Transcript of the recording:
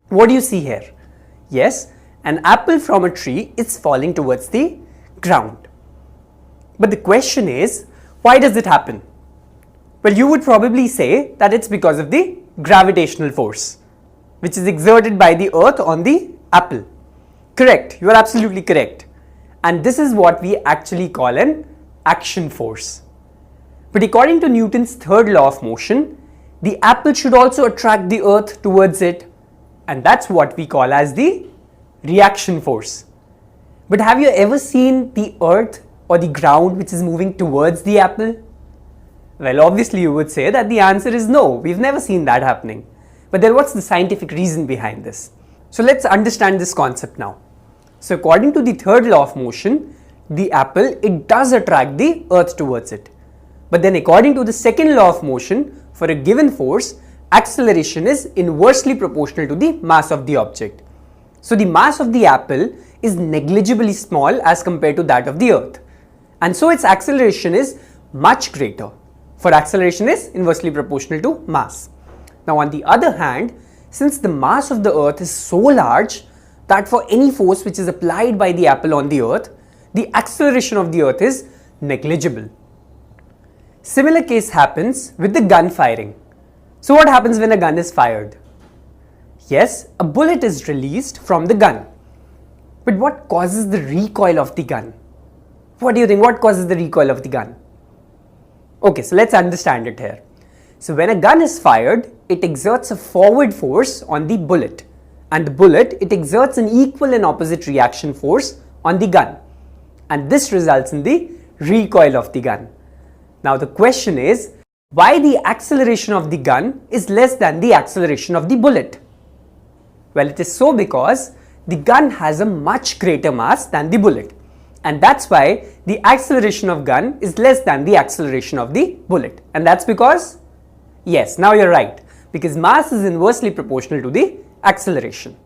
What do you see here? Yes, an apple from a tree is falling towards the ground. But the question is, why does it happen? Well, you would probably say that it's because of the gravitational force, which is exerted by the earth on the apple. Correct, you are absolutely correct. And this is what we actually call an action force. But according to Newton's third law of motion, the apple should also attract the earth towards it, and that's what we call as the reaction force. But have you ever seen the earth or the ground which is moving towards the apple? Well, obviously you would say that the answer is no, we've never seen that happening. But then what's the scientific reason behind this? So let's understand this concept now. So according to the third law of motion, the apple, it does attract the earth towards it. But then according to the second law of motion, for a given force, acceleration is inversely proportional to the mass of the object. So the mass of the apple is negligibly small as compared to that of the earth. And so its acceleration is much greater. For acceleration is inversely proportional to mass. Now on the other hand, since the mass of the earth is so large that for any force which is applied by the apple on the earth, the acceleration of the earth is negligible. Similar case happens with the gun firing. So what happens when a gun is fired? Yes, a bullet is released from the gun. But what causes the recoil of the gun? What do you think? What causes the recoil of the gun? Okay, so let's understand it here. So when a gun is fired, it exerts a forward force on the bullet. And the bullet, it exerts an equal and opposite reaction force on the gun. And this results in the recoil of the gun. Now the question is, why the acceleration of the gun is less than the acceleration of the bullet? Well, it is so because the gun has a much greater mass than the bullet. And that's why the acceleration of gun is less than the acceleration of the bullet. And that's because, yes, now you're right, because mass is inversely proportional to the acceleration.